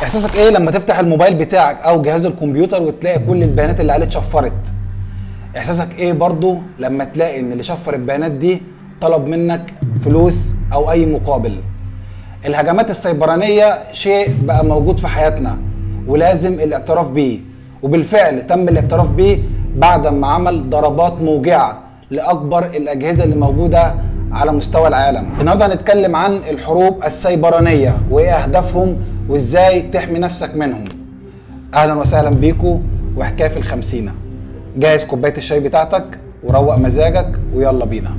احساسك ايه لما تفتح الموبايل بتاعك او جهاز الكمبيوتر وتلاقي كل البيانات اللي عليه اتشفرت؟ احساسك ايه برضو لما تلاقي ان اللي شفر البيانات دي طلب منك فلوس او اي مقابل؟ الهجمات السيبرانية شيء بقى موجود في حياتنا ولازم الاعتراف بيه، وبالفعل تم الاعتراف بيه بعد ما عمل ضربات موجعة لأكبر الأجهزة اللي موجودة على مستوى العالم. النهارده هنتكلم عن الحروب السيبرانية وإيه أهدافهم وإزاي تحمي نفسك منهم. أهلا وسهلا بيكم وحكاية في الخمسينة. جهز كوباية الشاي بتاعتك وروق مزاجك ويلا بينا.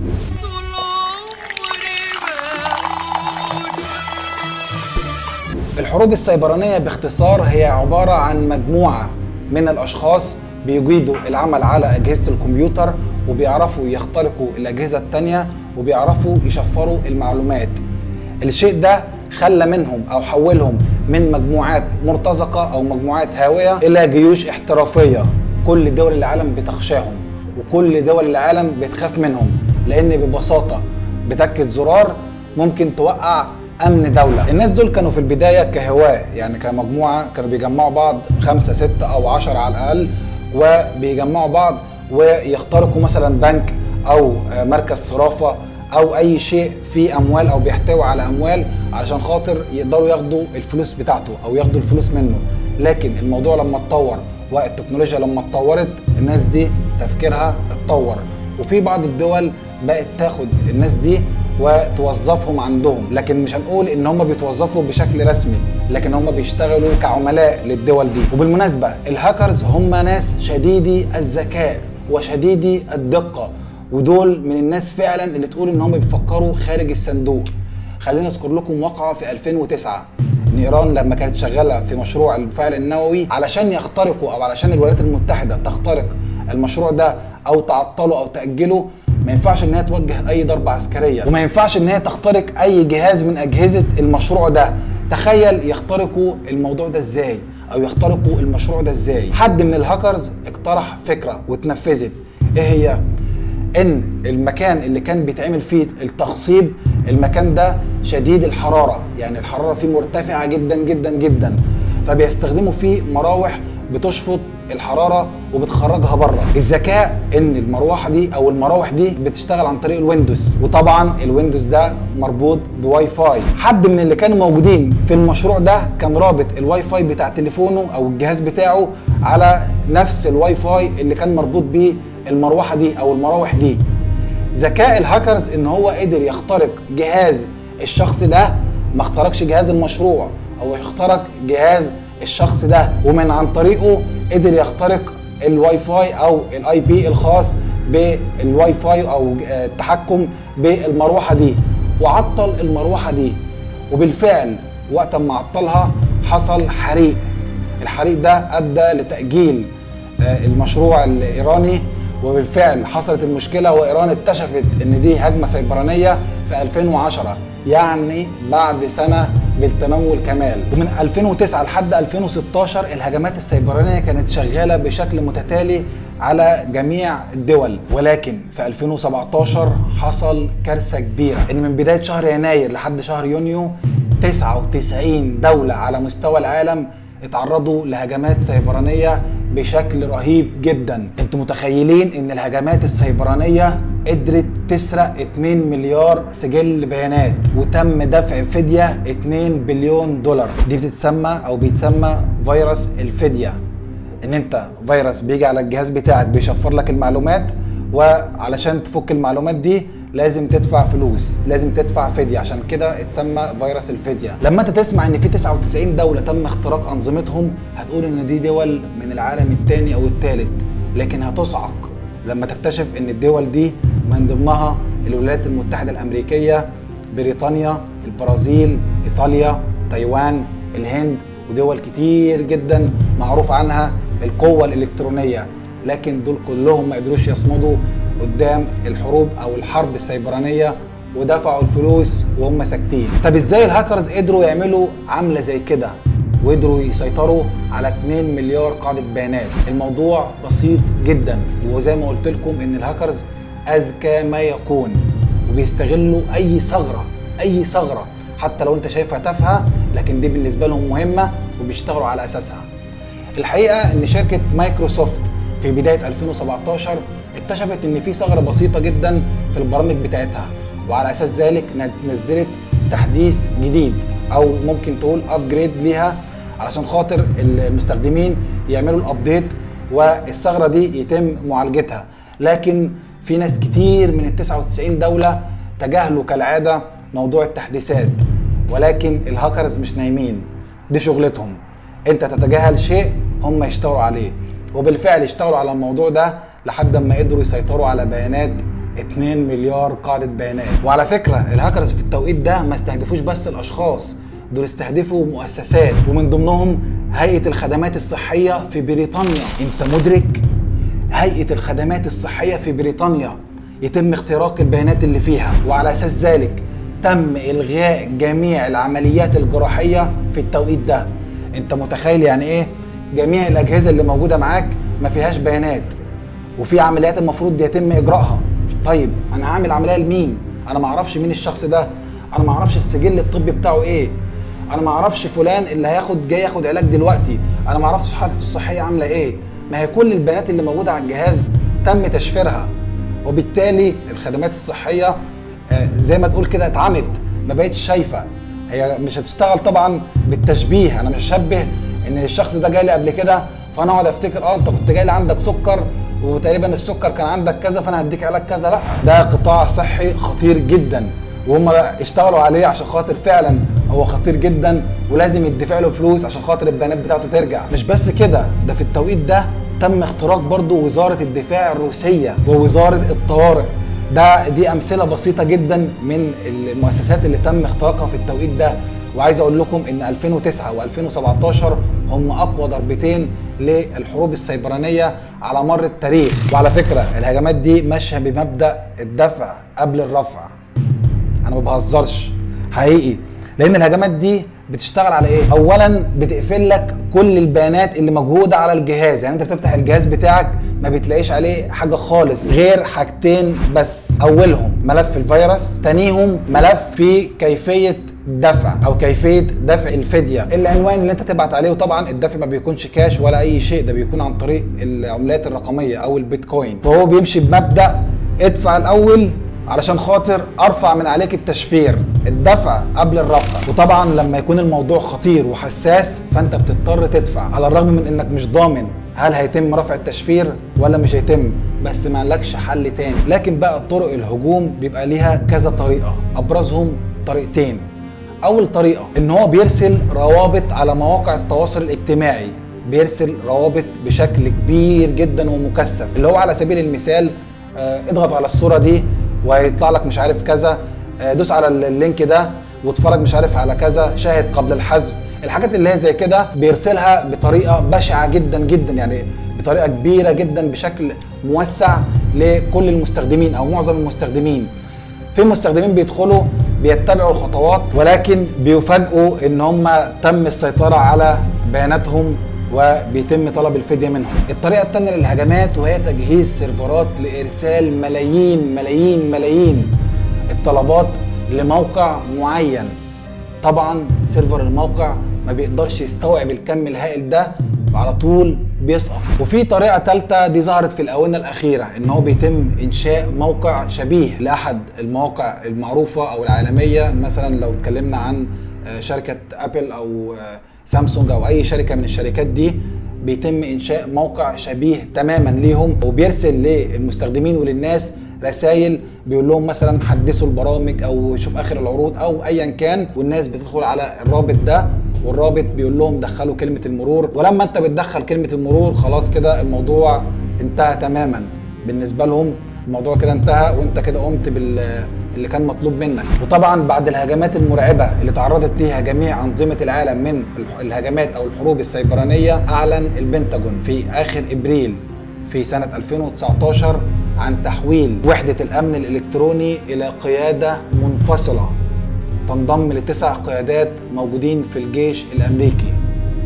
الحروب السيبرانية باختصار هي عبارة عن مجموعة من الأشخاص بيجيدوا العمل على أجهزة الكمبيوتر وبيعرفوا يخترقوا الأجهزة التانية وبيعرفوا يشفروا المعلومات. الشيء ده خلى منهم أو حولهم من مجموعات مرتزقة أو مجموعات هاوية إلى جيوش احترافية. كل دول العالم بتخشاهم وكل دول العالم بتخاف منهم، لأن ببساطة بتكة زرار ممكن توقع امن دولة. الناس دول كانوا في البداية كهواة، يعني كمجموعة كانوا بيجمعوا بعض 5 6 أو 10 على الاقل، وبيجمعوا بعض ويخترقوا مثلا بنك او مركز صرافة او اي شيء فيه اموال او بيحتوي على اموال علشان خاطر يقدروا ياخدوا الفلوس بتاعته او ياخدوا الفلوس منه. لكن الموضوع لما اتطور والتكنولوجيا لما اتطورت الناس دي تفكيرها اتطور، وفي بعض الدول بقت تاخد الناس دي وتوظفهم عندهم، لكن مش هنقول ان هم بيتوظفوا بشكل رسمي، لكن هم بيشتغلوا كعملاء للدول دي. وبالمناسبة الهاكرز هم ناس شديدي الذكاء وشديدي الدقة، ودول من الناس فعلا اللي تقول ان هم بيفكروا خارج الصندوق. خلينا اذكر لكم واقعة في 2009 ان ايران لما كانت شغالة في مشروع المفاعل النووي علشان يخترقوا او علشان الولايات المتحدة تخترق المشروع ده او تعطله او تأجله، ما ينفعش ان هي توجه اي ضربة عسكرية وما ينفعش ان هي تخترق اي جهاز من اجهزة المشروع ده. تخيل يخترقوا الموضوع ده ازاي او يخترقوا المشروع ده ازاي. حد من الهاكرز اقترح فكرة واتنفذت. ايه هي؟ ان المكان اللي كان بيتعمل فيه التخصيب، المكان ده شديد الحرارة، يعني الحرارة فيه مرتفعة جدا جدا جدا، فبيستخدموا فيه مراوح بتشفط الحرارة وبتخرجها بره. الذكاء ان المروحة دي او المراوح دي بتشتغل عن طريق الويندوز، وطبعا الويندوز ده مربوط بواي فاي. حد من اللي كانوا موجودين في المشروع ده كان رابط الواي فاي بتاع تليفونه او الجهاز بتاعه على نفس الواي فاي اللي كان مربوط بيه المروحة دي او المراوح دي. ذكاء الهاكرز ان هو قدر يخترق جهاز الشخص ده، ما اخترقش جهاز المشروع، هو اخترق جهاز الشخص ده، ومن عن طريقه قدر يخترق الواي فاي او الاي بي الخاص بالواي فاي او التحكم بالمروحه دي، وعطل المروحه دي. وبالفعل وقت ما عطلها حصل حريق. الحريق ده ادى لتاجيل المشروع الايراني، وبالفعل حصلت المشكله وايران اكتشفت ان دي هجمه سيبرانيه في 2010، يعني بعد سنه بالتمام والكمال. ومن 2009 لحد 2016 الهجمات السيبرانيه كانت شغاله بشكل متتالي على جميع الدول. ولكن في 2017 حصل كارثه كبيره، ان من بدايه شهر يناير لحد شهر يونيو 99 دوله على مستوى العالم اتعرضوا لهجمات سيبرانيه بشكل رهيب جدا. انتوا متخيلين ان الهجمات السيبرانيه قدرت تسرق 2 مليار سجل بيانات وتم دفع فدية 2 بليون دولار. دي بتتسمى او بيتسمى فيروس الفدية، ان انت فيروس بيجي على الجهاز بتاعك بيشفر لك المعلومات، وعلشان تفك المعلومات دي لازم تدفع فلوس، لازم تدفع فدية، عشان كده اتسمى فيروس الفدية. لما انت تسمع ان في 99 دولة تم اختراق انظمتهم هتقول ان دي دول من العالم الثاني او الثالث، لكن هتصعق لما تكتشف ان الدول دي من ضمنها الولايات المتحدة الامريكية، بريطانيا، البرازيل، ايطاليا، تايوان، الهند، ودول كتير جدا معروف عنها القوة الالكترونية. لكن دول كلهم ما قدروش يصمدوا قدام الحروب او الحرب السيبرانية ودفعوا الفلوس وهم ساكتين. طب ازاي الهاكرز قدروا يعملوا عملة زي كده وقدروا يسيطروا على 2 مليار قاعدة بيانات؟ الموضوع بسيط جدا، وزي ما قلت لكم ان الهاكرز اذكى ما يكون، وبيستغلوا اي ثغرة حتى لو انت شايفها تافهه، لكن دي بالنسبه لهم مهمه وبيشتغلوا على اساسها. الحقيقه ان شركه مايكروسوفت في بدايه 2017 اكتشفت ان في ثغره بسيطه جدا في البرامج بتاعتها، وعلى اساس ذلك نزلت تحديث جديد او ممكن تقول ابجريد ليها علشان خاطر المستخدمين يعملوا الابديت والثغره دي يتم معالجتها. لكن في ناس كتير من ال 99 دوله تجاهلوا كالعاده موضوع التحديثات، ولكن الهاكرز مش نايمين، دي شغلتهم. انت تتجاهل شيء هم يشتغلوا عليه، وبالفعل اشتغلوا على الموضوع ده لحد ما قدروا يسيطروا على بيانات 2 مليار قاعدة بيانات. وعلى فكرة الهاكرز في التوقيت ده ما استهدفوش بس الاشخاص، دول استهدفوا مؤسسات، ومن ضمنهم هيئة الخدمات الصحية في بريطانيا. انت مدرك؟ هيئة الخدمات الصحية في بريطانيا يتم اختراق البيانات اللي فيها، وعلى اساس ذلك تم الغاء جميع العمليات الجراحية في التوقيت ده. انت متخيل يعني ايه جميع الاجهزة اللي موجودة معاك ما فيهاش بيانات، وفي عمليات المفروض يتم اجراءها؟ طيب انا هعمل عمليه لمين؟ انا ما اعرفش مين الشخص ده، انا ما اعرفش السجل الطبي بتاعه ايه، انا ما اعرفش فلان اللي جاي ياخد علاج دلوقتي، انا ما اعرفش حالته الصحيه عامله ايه. ما هي كل البيانات اللي موجوده على الجهاز تم تشفيرها، وبالتالي الخدمات الصحيه زي ما تقول كده اتعمت، ما بقتش شايفه. هي مش هتشتغل طبعا بالتشبيه، انا مش هشبه ان الشخص ده جاي لي قبل كده فانا اقعد افتكر انت كنت جاي لي عندك سكر وتقريبا السكر كان عندك كذا فانا هديك علاج كذا. لا، ده قطاع صحي خطير جدا، وهم اشتغلوا عليه عشان خاطر فعلا هو خطير جدا، ولازم يدفع له فلوس عشان خاطر البيانات بتاعته ترجع. مش بس كده، ده في التوقيت ده تم اختراق برضو وزارة الدفاع الروسية ووزارة الطوارئ. دي امثلة بسيطة جدا من المؤسسات اللي تم اختراقها في التوقيت ده. وعايز اقول لكم ان 2009 و2017 هم اقوى ضربتين للحروب السيبرانية على مر التاريخ. وعلى فكرة الهجمات دي ماشية بمبدأ الدفع قبل الرفع، انا ما بهزرش حقيقي، لان الهجمات دي بتشتغل على ايه؟ اولا بتقفل لك كل البيانات اللي موجوده على الجهاز، يعني انت بتفتح الجهاز بتاعك ما بتلاقيش عليه حاجه خالص غير حاجتين بس، اولهم ملف الفيروس، تانيهم ملف فيه كيفيه دفع او كيفيه دفع الفديه، العنوان اللي انت تبعت عليه. وطبعا الدفع ما بيكونش كاش ولا اي شيء، ده بيكون عن طريق العملات الرقميه او البيتكوين. فهو بيمشي بمبدا ادفع الاول علشان خاطر ارفع من عليك التشفير، الدفع قبل الرفع. وطبعا لما يكون الموضوع خطير وحساس فانت بتضطر تدفع، على الرغم من انك مش ضامن هل هيتم رفع التشفير ولا مش هيتم، بس ما لكش حل تاني. لكن بقى طرق الهجوم بيبقى ليها كذا طريقة، ابرزهم طريقتين. اول طريقة ان هو بيرسل روابط على مواقع التواصل الاجتماعي، بيرسل روابط بشكل كبير جدا ومكثف، اللي هو على سبيل المثال اضغط على الصورة دي وهيطلع لك مش عارف كذا، دوس على اللينك ده واتفرج مش عارف على كذا، شاهد قبل الحذف. الحاجات اللي هي زي كده بيرسلها بطريقة بشعة جدا جدا، يعني بطريقة كبيرة جدا بشكل موسع لكل المستخدمين او معظم المستخدمين. في مستخدمين بيدخلوا بيتبعوا الخطوات ولكن بيفاجئوا ان هم تم السيطرة على بياناتهم وبيتم طلب الفدية منهم. الطريقة الثانية للهجمات وهي تجهيز سيرفرات لإرسال ملايين الطلبات لموقع معين. طبعا سيرفر الموقع ما بيقدرش يستوعب الكم الهائل ده، على طول بيسقط. وفي طريقة ثالثة دي ظهرت في الآونة الأخيرة، إن هو بيتم إنشاء موقع شبيه لأحد المواقع المعروفة أو العالمية. مثلا لو اتكلمنا عن شركة أبل أو سامسونج أو أي شركة من الشركات دي، بيتم إنشاء موقع شبيه تماما ليهم، وبيرسل للمستخدمين وللناس رسائل بيقول لهم مثلا حدثوا البرامج أو شوف آخر العروض أو أيا كان، والناس بتدخل على الرابط ده، والرابط بيقول لهم دخلوا كلمة المرور، ولما انت بتدخل كلمة المرور خلاص كده الموضوع انتهى تماما بالنسبة لهم. الموضوع كده انتهى وانت كده قمت باللي كان مطلوب منك. وطبعا بعد الهجمات المرعبة اللي تعرضت ليها جميع أنظمة العالم من الهجمات أو الحروب السيبرانية، أعلن البنتاجون في آخر إبريل في سنة 2019 عن تحويل وحدة الأمن الإلكتروني إلى قيادة منفصلة تنضم ل9 قيادات موجودين في الجيش الامريكي.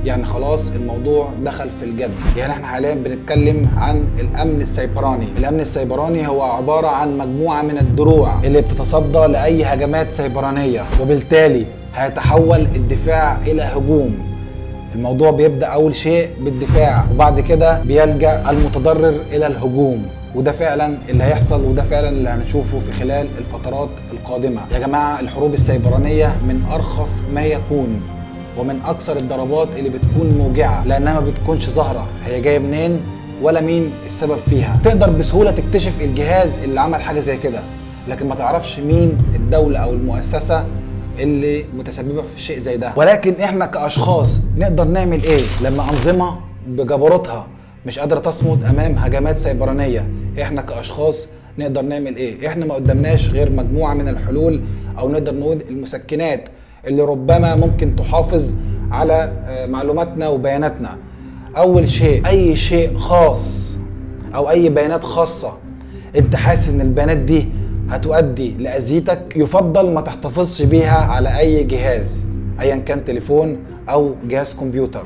يعني خلاص الموضوع دخل في الجد. يعني احنا حاليا بنتكلم عن الامن السيبراني. الامن السيبراني هو عبارة عن مجموعة من الدروع اللي بتتصدى لاي هجمات سيبرانية، وبالتالي هيتحول الدفاع الى هجوم. الموضوع بيبدأ اول شيء بالدفاع، وبعد كده بيلجأ المتضرر الى الهجوم، وده فعلا اللي هيحصل، وده فعلا اللي هنشوفه في خلال الفترات القادمة. يا جماعة الحروب السيبرانية من ارخص ما يكون، ومن اكثر الضربات اللي بتكون موجعة، لانها ما بتكونش ظاهرة هي جاية منين ولا مين السبب فيها. تقدر بسهولة تكتشف الجهاز اللي عمل حاجة زي كده، لكن ما تعرفش مين الدولة او المؤسسة اللي متسببة في شيء زي ده. ولكن احنا كاشخاص نقدر نعمل ايه لما انظمة بجبروتها مش قادرة تصمد امام هجمات سيبرانية؟ احنا كاشخاص نقدر نعمل ايه؟ احنا ما قدمناش غير مجموعة من الحلول، او نقدر نقول المسكنات اللي ربما ممكن تحافظ على معلوماتنا وبياناتنا. اول شيء، اي شيء خاص او اي بيانات خاصة انت حاسس ان البيانات دي هتؤدي لأذيتك، يفضل ما تحتفظش بيها على اي جهاز ايا كان، تليفون او جهاز كمبيوتر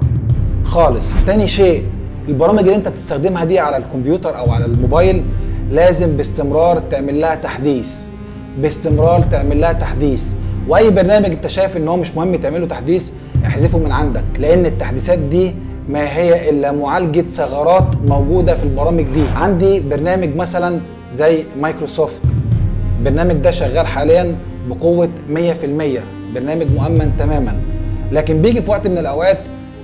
خالص. تاني شيء، البرامج اللي انت بتستخدمها دي على الكمبيوتر او على الموبايل لازم باستمرار تعمل لها تحديث، باستمرار تعمل لها تحديث. واي برنامج انت شايف ان هو مش مهم تعمله تحديث احذفه من عندك، لان التحديثات دي ما هي الا معالجة ثغرات موجودة في البرامج دي. عندي برنامج مثلا زي مايكروسوفت، البرنامج ده شغال حاليا بقوة 100%، برنامج مؤمن تماما، لكن بيجي في وقت من الاوقات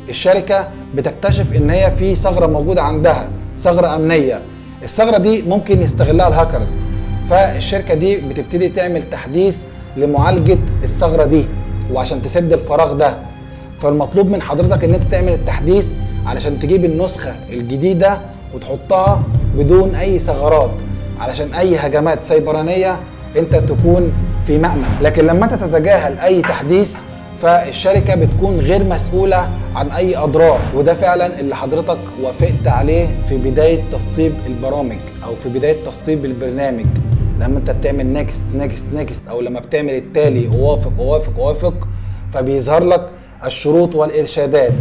الشركة بتكتشف ان هي في ثغرة موجودة عندها، ثغرة امنية. الثغرة دي ممكن يستغلها الهاكرز، فالشركة دي بتبتدي تعمل تحديث لمعالجة الثغرة دي وعشان تسد الفراغ ده. فالمطلوب من حضرتك ان انت تعمل التحديث علشان تجيب النسخة الجديدة وتحطها بدون اي ثغرات، علشان اي هجمات سيبرانية انت تكون في مأمن. لكن لما انت تتجاهل اي تحديث فالشركة بتكون غير مسؤولة عن اي اضرار، وده فعلا اللي حضرتك وافقت عليه في بداية تسطيب البرامج او في بداية تسطيب البرنامج. لما انت بتعمل نيكست نيكست نيكست، او لما بتعمل التالي اوافق اوافق اوافق، فبيظهر لك الشروط والارشادات،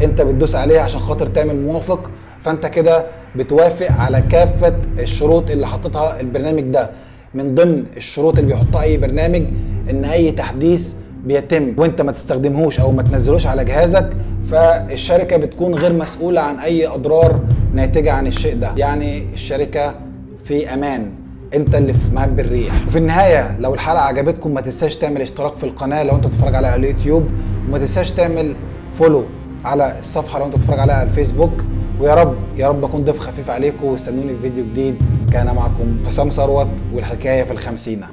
انت بتدوس عليها عشان خاطر تعمل موافق، فانت كده بتوافق على كافة الشروط اللي حطتها البرنامج ده. من ضمن الشروط اللي بيحطها اي برنامج ان اي تحديث بيتم وانت ما تستخدمهوش او ما تنزلوش على جهازك، فالشركة بتكون غير مسؤولة عن اي اضرار ناتجة عن الشيء ده. يعني الشركة في امان، انت اللي في مهب الريح. وفي النهاية لو الحلقة عجبتكم ما تنساش تعمل اشتراك في القناة لو انت بتتفرج عليها على اليوتيوب، وما تنساش تعمل فولو على الصفحة لو انت بتتفرج عليها على الفيسبوك. ويا رب يا رب اكون ضيف خفيف عليكم، واستنوني في فيديو جديد. كان معكم حسام ثروت، والحكاية في الخمسينة.